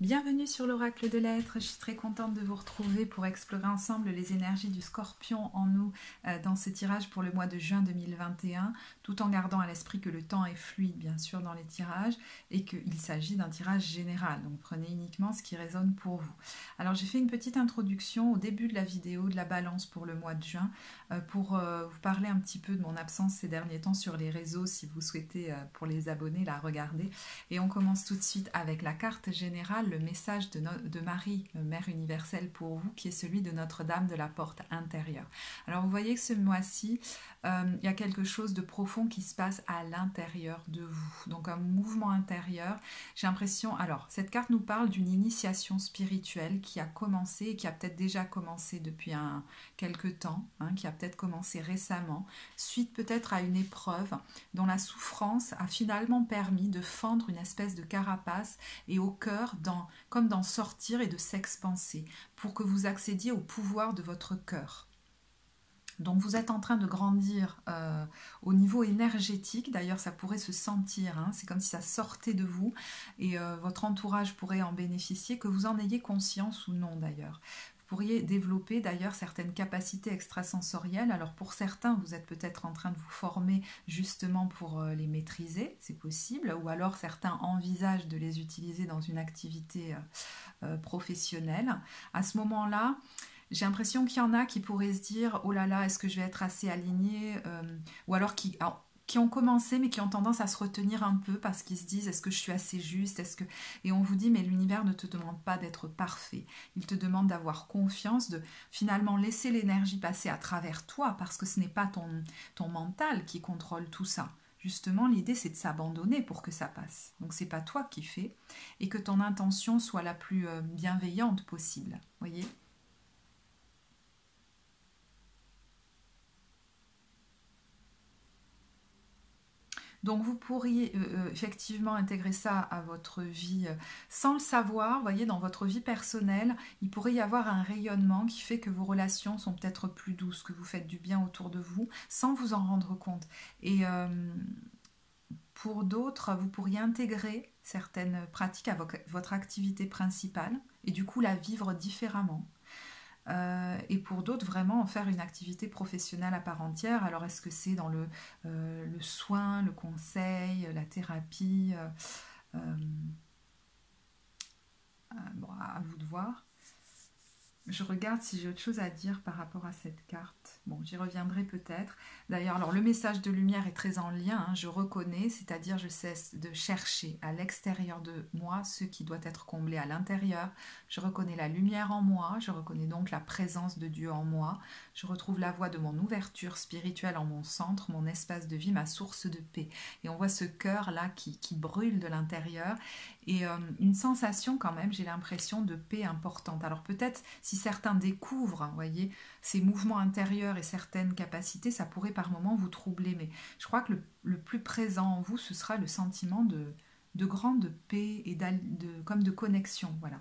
Bienvenue sur l'Oracle de l'Être, je suis très contente de vous retrouver pour explorer ensemble les énergies du Scorpion en nous dans ce tirage pour le mois de juin 2021, tout en gardant à l'esprit que le temps est fluide bien sûr dans les tirages et qu'il s'agit d'un tirage général, donc prenez uniquement ce qui résonne pour vous. Alors j'ai fait une petite introduction au début de la vidéo de la balance pour le mois de juin pour vous parler un petit peu de mon absence ces derniers temps sur les réseaux si vous souhaitez pour les abonnés la regarder. Et on commence tout de suite avec la carte générale, le message de Marie, Mère universelle pour vous, qui est celui de Notre-Dame de la Porte intérieure. Alors vous voyez que ce mois-ci, il y a quelque chose de profond qui se passe à l'intérieur de vous. Donc un mouvement intérieur. J'ai l'impression, alors cette carte nous parle d'une initiation spirituelle qui a commencé et qui a peut-être déjà commencé depuis quelques temps, qui a peut-être commencé récemment, suite peut-être à une épreuve dont la souffrance a finalement permis de fendre une espèce de carapace et au cœur, comme d'en sortir et de s'expanser, pour que vous accédiez au pouvoir de votre cœur. Donc vous êtes en train de grandir au niveau énergétique, d'ailleurs ça pourrait se sentir, c'est comme si ça sortait de vous et votre entourage pourrait en bénéficier, que vous en ayez conscience ou non d'ailleurs. Vous pourriez développer d'ailleurs certaines capacités extrasensorielles. Alors pour certains, vous êtes peut-être en train de vous former justement pour les maîtriser, c'est possible, ou alors certains envisagent de les utiliser dans une activité professionnelle. À ce moment-là, j'ai l'impression qu'il y en a qui pourraient se dire « Oh là là, est-ce que je vais être assez alignée ?» ou alors qui ont commencé mais qui ont tendance à se retenir un peu parce qu'ils se disent « Est-ce que je suis assez juste ?» Et on vous dit « Mais l'univers ne te demande pas d'être parfait. Il te demande d'avoir confiance, de finalement laisser l'énergie passer à travers toi parce que ce n'est pas ton mental qui contrôle tout ça. » Justement, l'idée, c'est de s'abandonner pour que ça passe. Donc, c'est pas toi qui fais et que ton intention soit la plus bienveillante possible. Voyez ? Donc vous pourriez effectivement intégrer ça à votre vie sans le savoir. Vous voyez, dans votre vie personnelle, il pourrait y avoir un rayonnement qui fait que vos relations sont peut-être plus douces, que vous faites du bien autour de vous sans vous en rendre compte. Et pour d'autres, vous pourriez intégrer certaines pratiques à votre activité principale et du coup la vivre différemment. Et pour d'autres, vraiment en faire une activité professionnelle à part entière. Alors, est-ce que c'est dans le soin, le conseil, la thérapie bon, à vous de voir. Je regarde si j'ai autre chose à dire par rapport à cette carte. Bon, j'y reviendrai peut-être. D'ailleurs, alors le message de lumière est très en lien, je reconnais, c'est-à-dire je cesse de chercher à l'extérieur de moi ce qui doit être comblé à l'intérieur. Je reconnais la lumière en moi, je reconnais donc la présence de Dieu en moi. Je retrouve la voie de mon ouverture spirituelle en mon centre, mon espace de vie, ma source de paix. Et on voit ce cœur-là qui brûle de l'intérieur et une sensation quand même, j'ai l'impression, de paix importante. Alors peut-être si certains découvrent, voyez, ces mouvements intérieurs et certaines capacités, ça pourrait par moments vous troubler, mais je crois que le plus présent en vous, ce sera le sentiment de grande paix et comme de connexion, voilà.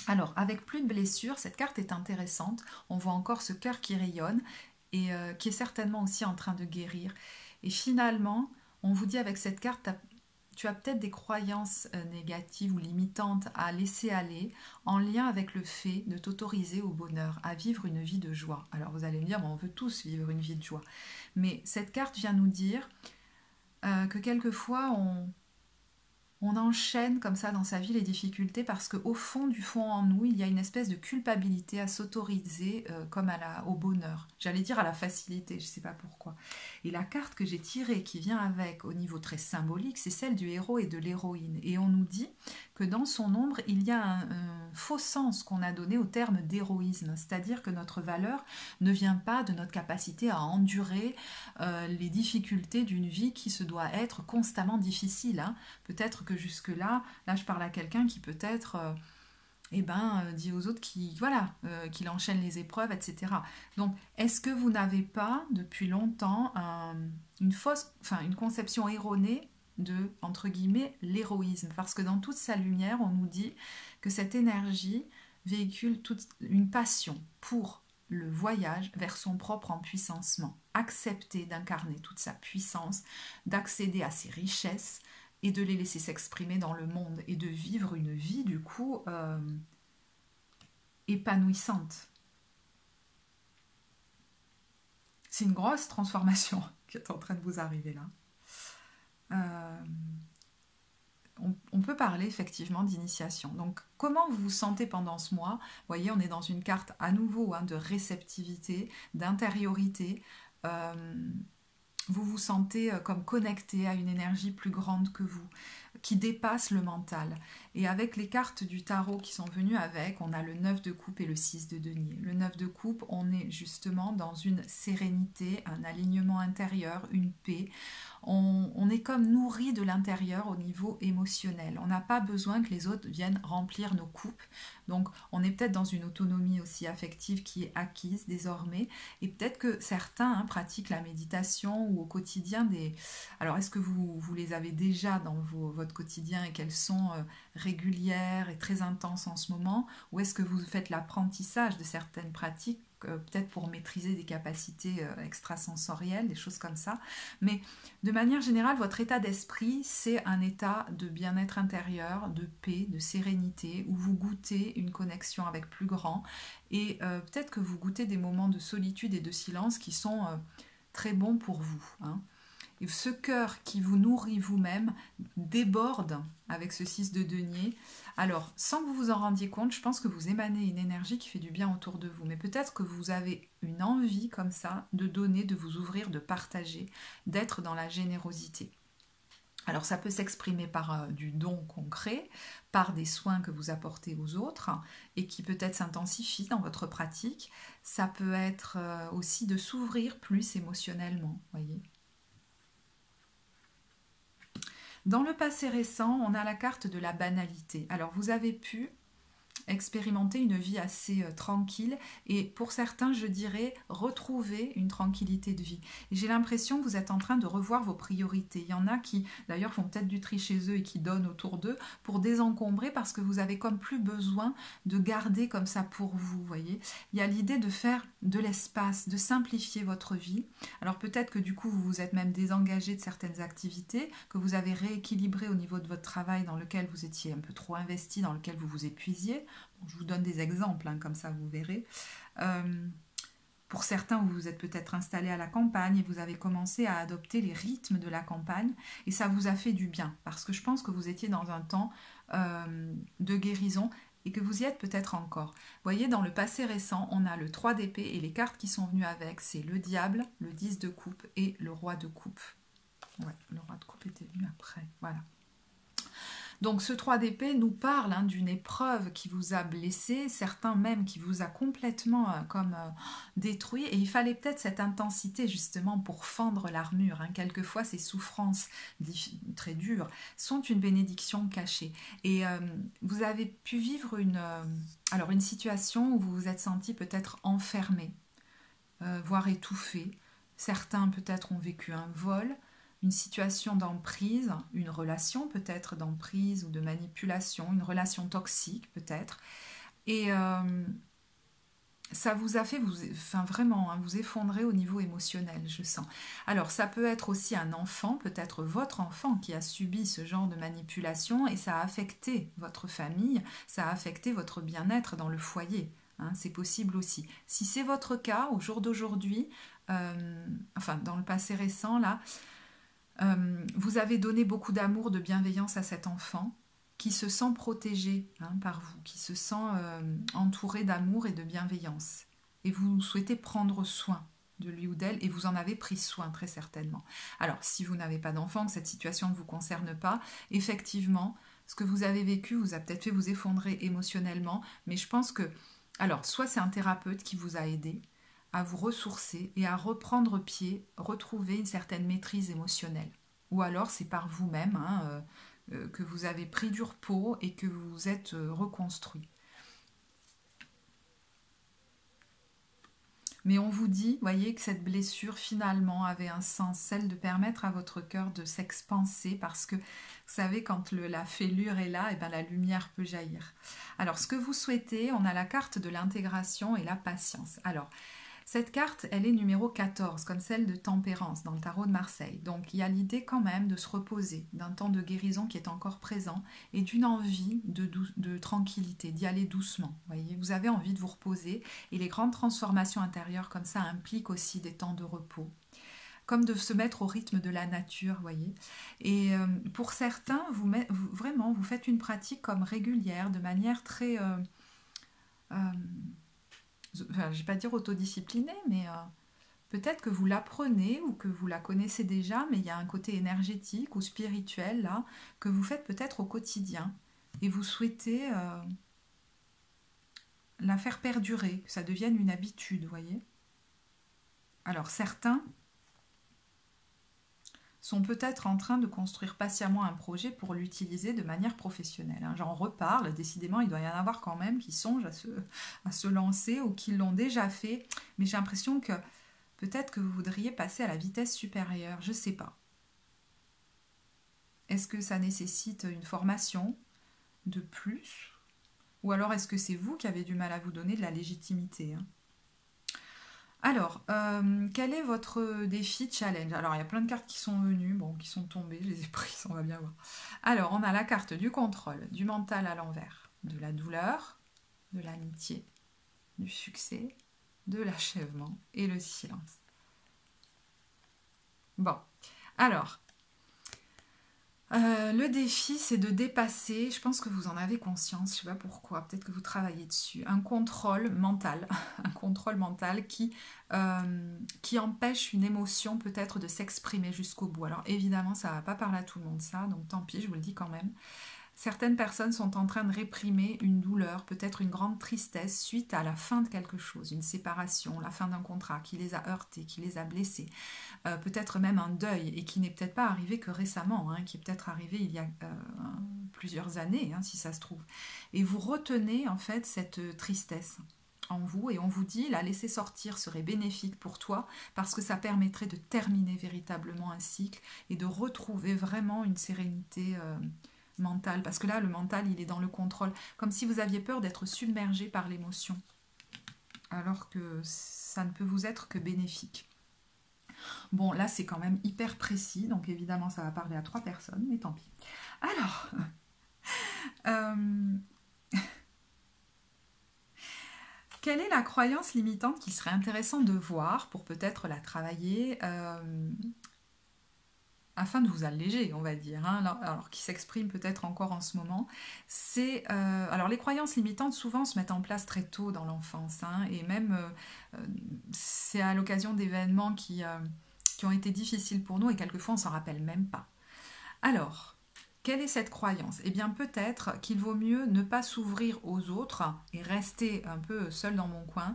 Alors, avec plus de blessures, cette carte est intéressante, on voit encore ce cœur qui rayonne et qui est certainement aussi en train de guérir. Et finalement, on vous dit avec cette carte, tu as peut-être des croyances négatives ou limitantes à laisser aller en lien avec le fait de t'autoriser au bonheur, à vivre une vie de joie. Alors vous allez me dire, on veut tous vivre une vie de joie. Mais cette carte vient nous dire que quelquefois on enchaîne comme ça dans sa vie les difficultés parce qu'au fond du fond en nous, il y a une espèce de culpabilité à s'autoriser comme au bonheur. J'allais dire à la facilité, je ne sais pas pourquoi. Et la carte que j'ai tirée qui vient avec au niveau très symbolique, c'est celle du héros et de l'héroïne. Et on nous dit que dans son ombre, il y a un faux sens qu'on a donné au terme d'héroïsme. C'est-à-dire que notre valeur ne vient pas de notre capacité à endurer les difficultés d'une vie qui se doit être constamment difficile. Peut-être que jusque-là, là je parle à quelqu'un qui peut-être dit aux autres qu'il enchaîne les épreuves, etc. Donc, est-ce que vous n'avez pas depuis longtemps une conception erronée de, entre guillemets, l'héroïsme? Parce que dans toute sa lumière, on nous dit que cette énergie véhicule toute une passion pour le voyage vers son propre empuissancement, accepter d'incarner toute sa puissance, d'accéder à ses richesses, et de les laisser s'exprimer dans le monde et de vivre une vie du coup épanouissante. C'est une grosse transformation qui est en train de vous arriver là. On peut parler effectivement d'initiation. Donc, comment vous vous sentez pendant ce mois? Vous voyez, on est dans une carte à nouveau de réceptivité, d'intériorité. Vous vous sentez comme connecté à une énergie plus grande que vous, qui dépasse le mental. Et avec les cartes du tarot qui sont venues avec, on a le 9 de coupe et le 6 de denier. Le 9 de coupe, on est justement dans une sérénité, un alignement intérieur, une paix. On est comme nourri de l'intérieur au niveau émotionnel. On n'a pas besoin que les autres viennent remplir nos coupes. Donc on est peut-être dans une autonomie aussi affective qui est acquise désormais. Et peut-être que certains pratiquent la méditation ou au quotidien des... Alors est-ce que vous les avez déjà dans votre quotidien et qu'elles sont régulières et très intenses en ce moment? Ou est-ce que vous faites l'apprentissage de certaines pratiques peut-être pour maîtriser des capacités extrasensorielles, des choses comme ça. Mais de manière générale, votre état d'esprit, c'est un état de bien-être intérieur, de paix, de sérénité, où vous goûtez une connexion avec plus grand. Et peut-être que vous goûtez des moments de solitude et de silence qui sont très bons pour vous. Et ce cœur qui vous nourrit vous-même déborde avec ce 6 de denier. Alors, sans que vous vous en rendiez compte, je pense que vous émanez une énergie qui fait du bien autour de vous. Mais peut-être que vous avez une envie comme ça de donner, de vous ouvrir, de partager, d'être dans la générosité. Alors ça peut s'exprimer par du don concret, par des soins que vous apportez aux autres et qui peut-être s'intensifient dans votre pratique. Ça peut être aussi de s'ouvrir plus émotionnellement, voyez. Dans le passé récent, on a la carte de la banalité. Alors, vous avez pu expérimenter une vie assez tranquille et pour certains, je dirais, retrouver une tranquillité de vie. J'ai l'impression que vous êtes en train de revoir vos priorités. Il y en a qui, d'ailleurs, font peut-être du tri chez eux et qui donnent autour d'eux pour désencombrer parce que vous avez comme plus besoin de garder comme ça pour vous, voyez. Il y a l'idée de faire de l'espace, de simplifier votre vie. Alors peut-être que du coup, vous vous êtes même désengagé de certaines activités, que vous avez rééquilibré au niveau de votre travail dans lequel vous étiez un peu trop investi, dans lequel vous vous épuisiez. Je vous donne des exemples, comme ça vous verrez. Pour certains, vous vous êtes peut-être installé à la campagne et vous avez commencé à adopter les rythmes de la campagne et ça vous a fait du bien parce que je pense que vous étiez dans un temps de guérison et que vous y êtes peut-être encore. Vous voyez, dans le passé récent, on a le 3 d'épée et les cartes qui sont venues avec, c'est le diable, le 10 de coupe et le roi de coupe. Ouais, le roi de coupe était venu après, voilà. Donc ce 3 d'épée nous parle d'une épreuve qui vous a blessé, certains même qui vous a complètement détruit et il fallait peut-être cette intensité justement pour fendre l'armure. Quelquefois ces souffrances très dures sont une bénédiction cachée et vous avez pu vivre une situation où vous vous êtes senti peut-être enfermé, voire étouffé. Certains peut-être ont vécu un vol, une situation d'emprise, une relation peut-être d'emprise ou de manipulation, une relation toxique peut-être. Et ça vous a fait vraiment vous effondrer au niveau émotionnel, je sens. Alors ça peut être aussi un enfant, peut-être votre enfant qui a subi ce genre de manipulation et ça a affecté votre famille, ça a affecté votre bien-être dans le foyer. C'est possible aussi. Si c'est votre cas au jour d'aujourd'hui, dans le passé récent là, vous avez donné beaucoup d'amour, de bienveillance à cet enfant qui se sent protégé par vous, qui se sent entouré d'amour et de bienveillance. Et vous souhaitez prendre soin de lui ou d'elle et vous en avez pris soin très certainement. Alors, si vous n'avez pas d'enfant, que cette situation ne vous concerne pas, effectivement, ce que vous avez vécu vous a peut-être fait vous effondrer émotionnellement, mais je pense que, alors, soit c'est un thérapeute qui vous a aidé, à vous ressourcer et à reprendre pied, retrouver une certaine maîtrise émotionnelle. Ou alors c'est par vous-même que vous avez pris du repos et que vous vous êtes reconstruit. Mais on vous dit, voyez, que cette blessure finalement avait un sens, celle de permettre à votre cœur de s'expanser parce que, vous savez, quand la fêlure est là, la lumière peut jaillir. Alors, ce que vous souhaitez, on a la carte de l'intégration et la patience. Alors, Cette carte, elle est numéro 14, comme celle de Tempérance dans le tarot de Marseille. Donc il y a l'idée quand même de se reposer, d'un temps de guérison qui est encore présent et d'une envie de tranquillité, d'y aller doucement. Voyez, vous avez envie de vous reposer et les grandes transformations intérieures comme ça impliquent aussi des temps de repos. Comme de se mettre au rythme de la nature, voyez. Et pour certains, vraiment, vous faites une pratique comme régulière, de manière très... enfin, je ne vais pas dire autodisciplinée, mais peut-être que vous l'apprenez ou que vous la connaissez déjà, mais il y a un côté énergétique ou spirituel là que vous faites peut-être au quotidien et vous souhaitez la faire perdurer, que ça devienne une habitude, voyez. Alors certains sont peut-être en train de construire patiemment un projet pour l'utiliser de manière professionnelle. Hein. J'en reparle, décidément, il doit y en avoir quand même qui songent à se lancer ou qui l'ont déjà fait, mais j'ai l'impression que peut-être que vous voudriez passer à la vitesse supérieure, je ne sais pas. Est-ce que ça nécessite une formation de plus? Ou alors est-ce que c'est vous qui avez du mal à vous donner de la légitimité, hein? Alors, quel est votre défi challenge? Alors, il y a plein de cartes qui sont venues, bon, qui sont tombées, je les ai prises, on va bien voir. Alors, on a la carte du contrôle, du mental à l'envers, de la douleur, de l'amitié, du succès, de l'achèvement et le silence. Bon, alors, le défi, c'est de dépasser, je pense que vous en avez conscience, je ne sais pas pourquoi, peut-être que vous travaillez dessus, un contrôle mental, un contrôle mental qui empêche une émotion peut-être de s'exprimer jusqu'au bout. Alors évidemment, ça ne va pas parler à tout le monde ça, donc tant pis, je vous le dis quand même. Certaines personnes sont en train de réprimer une douleur, peut-être une grande tristesse suite à la fin de quelque chose, une séparation, la fin d'un contrat qui les a heurtés, qui les a blessés, peut-être même un deuil et qui n'est peut-être pas arrivé que récemment, hein, qui est peut-être arrivé il y a plusieurs années, hein, si ça se trouve. Et vous retenez en fait cette tristesse en vous et on vous dit la laisser sortir serait bénéfique pour toi parce que ça permettrait de terminer véritablement un cycle et de retrouver vraiment une sérénité mental, parce que là, le mental, il est dans le contrôle, comme si vous aviez peur d'être submergé par l'émotion, alors que ça ne peut vous être que bénéfique. Bon, là, c'est quand même hyper précis, donc évidemment, ça va parler à 3 personnes, mais tant pis. Alors, quelle est la croyance limitante qui serait intéressante de voir pour peut-être la travailler afin de vous alléger, on va dire, hein, alors qui s'exprime peut-être encore en ce moment, c'est... alors les croyances limitantes souvent se mettent en place très tôt dans l'enfance, hein, et même c'est à l'occasion d'événements qui ont été difficiles pour nous et quelquefois on s'en rappelle même pas. Alors, quelle est cette croyance? Eh bien peut-être qu'il vaut mieux ne pas s'ouvrir aux autres et rester un peu seul dans mon coin,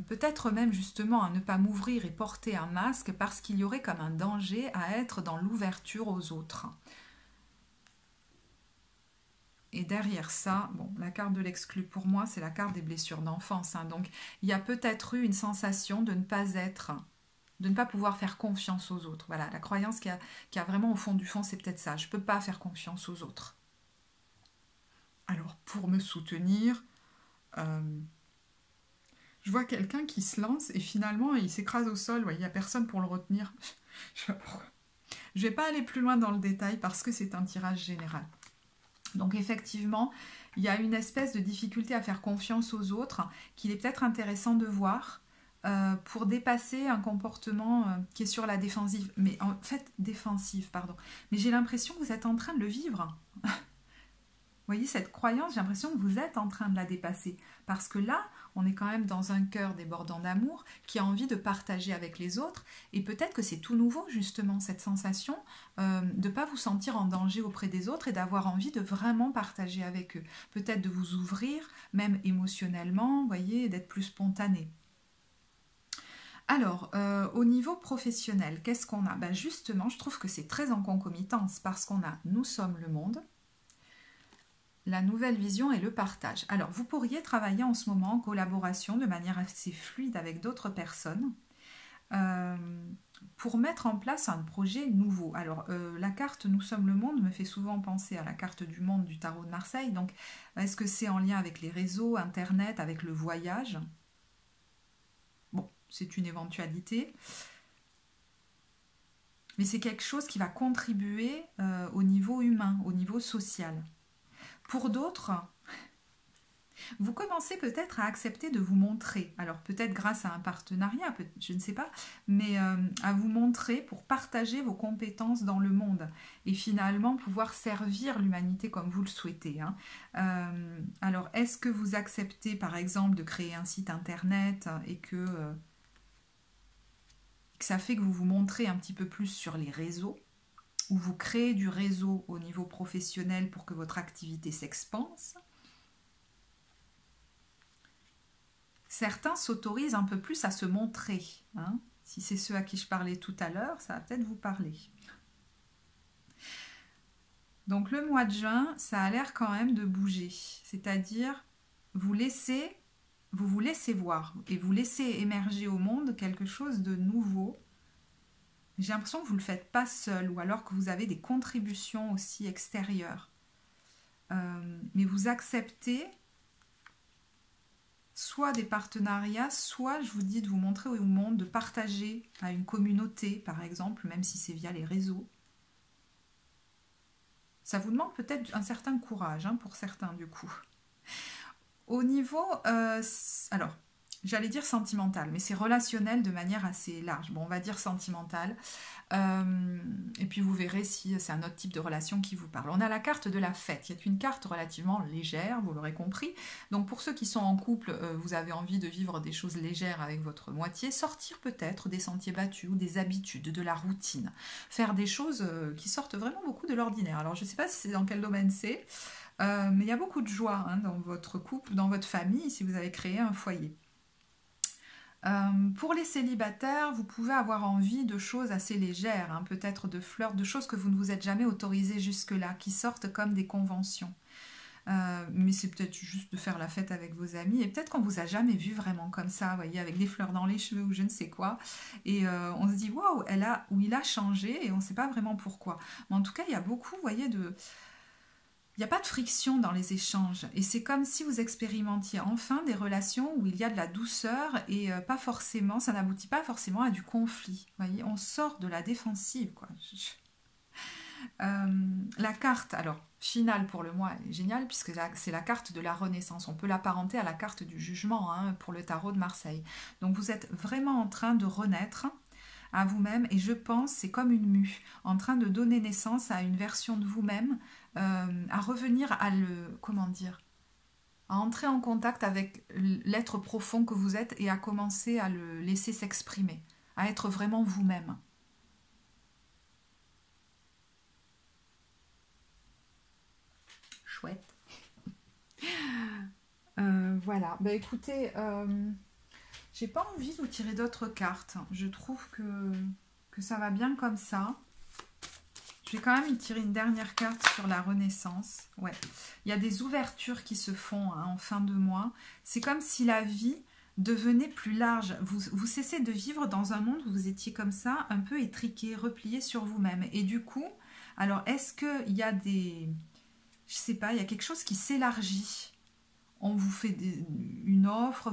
peut-être même justement à ne pas m'ouvrir et porter un masque parce qu'il y aurait comme un danger à être dans l'ouverture aux autres. Et derrière ça, bon, la carte de l'exclu pour moi, c'est la carte des blessures d'enfance, hein, donc il y a peut-être eu une sensation de ne pas être... de ne pas pouvoir faire confiance aux autres. Voilà, la croyance qu'il y a vraiment au fond du fond, c'est peut-être ça. Je ne peux pas faire confiance aux autres. Alors, pour me soutenir, je vois quelqu'un qui se lance et finalement, il s'écrase au sol. Ouais, il n'y a personne pour le retenir. Je ne sais pas pourquoi. Je ne vais pas aller plus loin dans le détail parce que c'est un tirage général. Donc, effectivement, il y a une espèce de difficulté à faire confiance aux autres qu'il est peut-être intéressant de voir pour dépasser un comportement qui est sur la défensive. Mais en fait, défensive, pardon. Mais j'ai l'impression que vous êtes en train de le vivre. Vous voyez, cette croyance, j'ai l'impression que vous êtes en train de la dépasser. Parce que là, on est quand même dans un cœur débordant d'amour qui a envie de partager avec les autres. Et peut-être que c'est tout nouveau, justement, cette sensation de ne pas vous sentir en danger auprès des autres et d'avoir envie de vraiment partager avec eux. Peut-être de vous ouvrir, même émotionnellement, vous voyez, d'être plus spontané. Alors, au niveau professionnel, qu'est-ce qu'on a? Ben justement, je trouve que c'est très en concomitance parce qu'on a « Nous sommes le monde », la nouvelle vision et le partage. Alors, vous pourriez travailler en ce moment en collaboration de manière assez fluide avec d'autres personnes pour mettre en place un projet nouveau. Alors, la carte « Nous sommes le monde » me fait souvent penser à la carte du monde du tarot de Marseille. Donc, est-ce que c'est en lien avec les réseaux, Internet, avec le voyage ? Bon, c'est une éventualité. Mais c'est quelque chose qui va contribuer au niveau humain, au niveau social. Pour d'autres, vous commencez peut-être à accepter de vous montrer, alors peut-être grâce à un partenariat, je ne sais pas, mais à vous montrer pour partager vos compétences dans le monde et finalement pouvoir servir l'humanité comme vous le souhaitez. Hein. Alors, est-ce que vous acceptez par exemple de créer un site internet et que ça fait que vous vous montrez un petit peu plus sur les réseaux, ou vous créez du réseau au niveau professionnel pour que votre activité s'expanse? Certains s'autorisent un peu plus à se montrer. Hein. Si c'est ceux à qui je parlais tout à l'heure, ça va peut-être vous parler. Donc le mois de juin, ça a l'air quand même de bouger. C'est-à-dire, vous vous laissez voir et vous laissez émerger au monde quelque chose de nouveau. J'ai l'impression que vous ne le faites pas seul ou alors que vous avez des contributions aussi extérieures. Mais vous acceptez soit des partenariats, soit, je vous dis, de vous montrer au monde, de partager à une communauté, par exemple, même si c'est via les réseaux. Ça vous demande peut-être un certain courage, hein, pour certains, du coup. Au niveau, alors, j'allais dire sentimental, mais c'est relationnel de manière assez large. Bon, on va dire sentimental. Et puis vous verrez si c'est un autre type de relation qui vous parle. On a la carte de la fête, qui est une carte relativement légère, vous l'aurez compris. Donc pour ceux qui sont en couple, vous avez envie de vivre des choses légères avec votre moitié, sortir peut-être des sentiers battus ou des habitudes, de la routine. Faire des choses qui sortent vraiment beaucoup de l'ordinaire. Alors je ne sais pas si c'est dans quel domaine c'est, mais il y a beaucoup de joie, hein, dans votre couple, dans votre famille, si vous avez créé un foyer. Pour les célibataires, vous pouvez avoir envie de choses assez légères, hein, peut-être de fleurs, de choses que vous ne vous êtes jamais autorisées jusque-là, qui sortent comme des conventions. Mais c'est peut-être juste de faire la fête avec vos amis, et peut-être qu'on vous a jamais vu vraiment comme ça, vous voyez, avec des fleurs dans les cheveux ou je ne sais quoi, et on se dit waouh, il a changé, et on ne sait pas vraiment pourquoi. Mais en tout cas, il y a beaucoup, vous voyez, il n'y a pas de friction dans les échanges et c'est comme si vous expérimentiez enfin des relations où il y a de la douceur et pas forcément, ça n'aboutit pas forcément à du conflit. Vous voyez, on sort de la défensive, quoi. La carte, alors finale pour le mois, elle est géniale puisque c'est la carte de la renaissance. On peut l'apparenter à la carte du jugement, hein, pour le tarot de Marseille. Donc vous êtes vraiment en train de renaître à vous-même et je pense c'est comme une mue en train de donner naissance à une version de vous-même, à revenir à à entrer en contact avec l'être profond que vous êtes et à commencer à le laisser s'exprimer, à être vraiment vous-même. Chouette. Voilà, bah écoutez, j'ai pas envie de vous tirer d'autres cartes. Je trouve que ça va bien comme ça. Je vais quand même y tirer une dernière carte sur la renaissance. Ouais, il y a des ouvertures qui se font, hein, en fin de mois. C'est comme si la vie devenait plus large. Vous cessez de vivre dans un monde où vous étiez comme ça, un peu étriqué, replié sur vous-même. Et du coup, alors est-ce qu'il y a je sais pas, il y a quelque chose qui s'élargit. On vous fait une offre,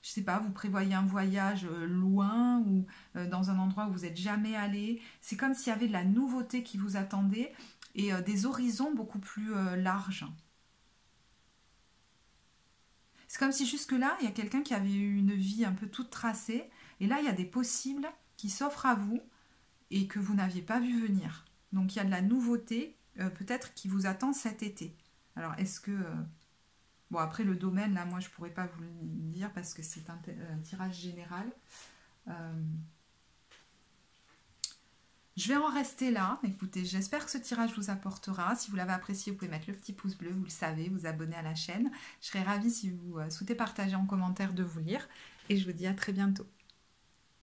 je sais pas, vous prévoyez un voyage loin ou dans un endroit où vous n'êtes jamais allé. C'est comme s'il y avait de la nouveauté qui vous attendait et des horizons beaucoup plus larges. C'est comme si jusque-là, il y a quelqu'un qui avait eu une vie un peu toute tracée et là, il y a des possibles qui s'offrent à vous et que vous n'aviez pas vu venir. Donc, il y a de la nouveauté peut-être qui vous attend cet été. Alors, est-ce que... Bon, après, le domaine, là, moi, je ne pourrais pas vous le dire parce que c'est un tirage général. Je vais en rester là. Écoutez, j'espère que ce tirage vous apportera. Si vous l'avez apprécié, vous pouvez mettre le petit pouce bleu, vous le savez, vous abonner à la chaîne. Je serai ravie si vous souhaitez partager en commentaire de vous lire. Et je vous dis à très bientôt.